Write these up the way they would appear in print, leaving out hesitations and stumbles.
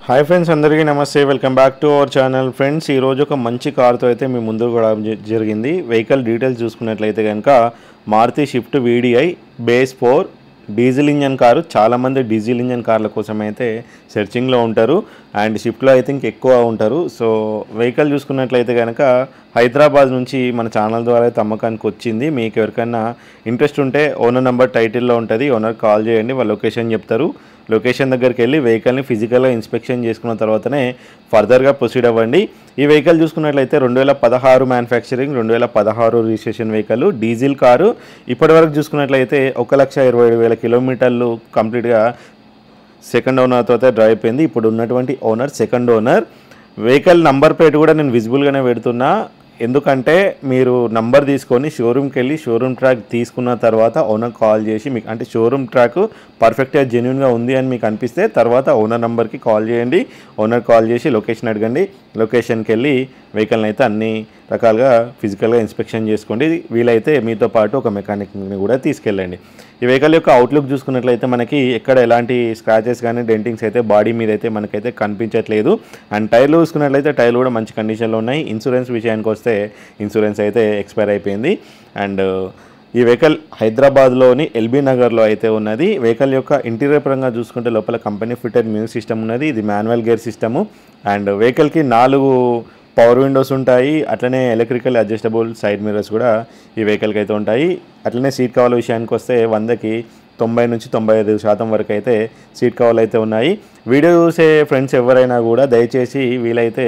Hi friends, అందరికీ నమస్తే. Welcome back to our channel. Friends, ఈరోజు ఒక మంచి కార్తో అయితే మీ ముందుకు రావడం జరిగింది. వెహికల్ డీటెయిల్స్ చూసుకున్నట్లయితే కనుక Maruti Swift VDI base 4 diesel engine car. చాలామంది డీజిల్ ఇంజన్ కార్ల కోసం అయితే సెర్చింగ్లో ఉంటారు అండ్ షిఫ్ట్లో అయితే ఎక్కువ ఉంటారు. సో వెహికల్ చూసుకున్నట్లయితే కనుక హైదరాబాద్ నుంచి మన ఛానల్ ద్వారా అయితే అమ్మకానికి వచ్చింది. మీకు ఎవరికైనా ఇంట్రెస్ట్ ఉంటే ఓనర్ నెంబర్ టైటిల్లో ఉంటుంది, ఓనర్ కాల్ చేయండి, వాళ్ళ లొకేషన్ చెప్తారు. లొకేషన్ దగ్గరికి వెళ్ళి వెహికల్ని ఫిజికల్గా ఇన్స్పెక్షన్ చేసుకున్న తర్వాతనే ఫర్దర్గా ప్రొసీడ్ అవ్వండి. ఈ వెహికల్ చూసుకున్నట్లయితే 2016 manufacturing, 2016 registration vehicle, diesel car. ఇప్పటివరకు చూసుకున్నట్లయితే 1,27,000 కిలోమీటర్లు కంప్లీట్గా సెకండ్ ఓనర్తో అయితే డ్రైవ్ అయిపోయింది. ఇప్పుడు ఉన్నటువంటి owner second owner. Vehicle number plate కూడా నేను విజిబుల్గానే పెడుతున్నా, ఎందుకంటే మీరు నంబర్ తీసుకొని షోరూమ్కి వెళ్ళి షోరూమ్ ట్రాక్ తీసుకున్న తర్వాత ఓనర్ కాల్ చేసి మీకు అంటే షోరూమ్ ట్రాక్ పర్ఫెక్ట్గా జెన్యున్గా ఉంది అని మీకు అనిపిస్తే తర్వాత ఓనర్ నెంబర్కి కాల్ చేయండి. ఓనర్ కాల్ చేసి లొకేషన్ అడగండి. లొకేషన్కి వెళ్ళి వెహికల్ని అయితే అన్ని రకాలుగా ఫిజికల్గా ఇన్స్పెక్షన్ చేసుకోండి. వీలైతే మీతో పాటు ఒక మెకానిక్ని కూడా తీసుకెళ్ళండి. ఈ వెహికల్ యొక్క అవుట్లుక్ చూసుకున్నట్లయితే మనకి ఎక్కడ ఎలాంటి స్క్రాచెస్ కానీ డెంటింగ్స్ అయితే బాడీ మీద అయితే మనకైతే కనిపించట్లేదు. అండ్ టైర్లు చూసుకున్నట్లయితే టైర్లు కూడా మంచి కండిషన్లో ఉన్నాయి. ఇన్సూరెన్స్ విషయానికి వస్తే ఇన్సూరెన్స్ అయితే ఎక్స్పైర్ అయిపోయింది. అండ్ ఈ వెహికల్ హైదరాబాద్లోని ఎల్బీ నగర్లో అయితే ఉన్నది. వెహికల్ యొక్క ఇంటీరియర్ పరంగా చూసుకుంటే లోపల కంపెనీ ఫిటెడ్ మ్యూజిక్ సిస్టమ్ ఉన్నది. ఇది మాన్యువల్ గేర్ సిస్టము. అండ్ వెహికల్కి 4 పవర్ విండోస్ ఉంటాయి. అట్లనే ఎలక్ట్రికల్ అడ్జస్టబుల్ సైడ్ మిర్రర్స్ కూడా ఈ వెహికల్కి అయితే ఉంటాయి. అట్లనే సీట్ కవర్ల విషయానికి వస్తే 100కి 90 నుంచి 95% వరకు అయితే సీట్ కవర్లు అయితే ఉన్నాయి. వీడియో చూసే ఫ్రెండ్స్ ఎవరైనా కూడా దయచేసి వీలైతే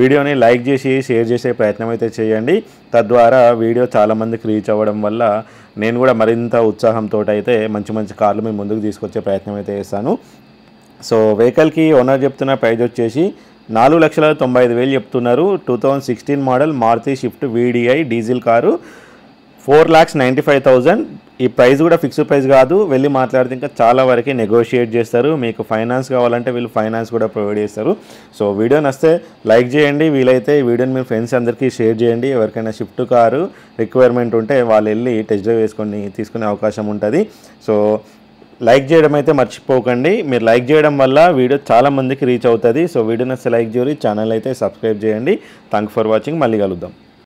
వీడియోని లైక్ చేసి షేర్ చేసే ప్రయత్నం అయితే చేయండి. తద్వారా వీడియో చాలామందికి రీచ్ అవ్వడం వల్ల నేను కూడా మరింత ఉత్సాహంతో అయితే మంచి మంచి కార్లు మీ ముందుకు తీసుకొచ్చే ప్రయత్నం అయితే చేస్తాను. సో వెహికల్కి ఓనర్ చెప్తున్న ప్రైజ్ వచ్చేసి 4,95,000 చెప్తున్నారు. 2016 model Maruti Swift VDI diesel car, 4,95,000. ఈ ప్రైస్ కూడా ఫిక్స్డ్ ప్రైస్ కాదు, వెళ్ళి మాట్లాడితే ఇంకా చాలా వరకు నెగోషియేట్ చేస్తారు. మీకు ఫైనాన్స్ కావాలంటే వీళ్ళు ఫైనాన్స్ కూడా ప్రొవైడ్ చేస్తారు. సో వీడియో నచ్చితే లైక్ చేయండి, వీలైతే ఈ వీడియోని మీ ఫ్రెండ్స్ అందరికీ షేర్ చేయండి. ఎవరికైనా షిఫ్ట్ కారు రిక్వైర్మెంట్ ఉంటే వాళ్ళు వెళ్ళి టెస్ట్ డ్రైవ్ తీసుకునే అవకాశం ఉంటుంది. సో లైక్ చేయడం అయితే మర్చిపోకండి. మీరు లైక్ చేయడం వల్ల వీడియో చాలా మందికి రీచ్ అవుతుంది. సో వీడియో నచ్చితే లైక్ చేయండి, ఛానల్ అయితే సబ్స్క్రైబ్ చేయండి. Thank for watching. మళ్ళీ కలుద్దాం.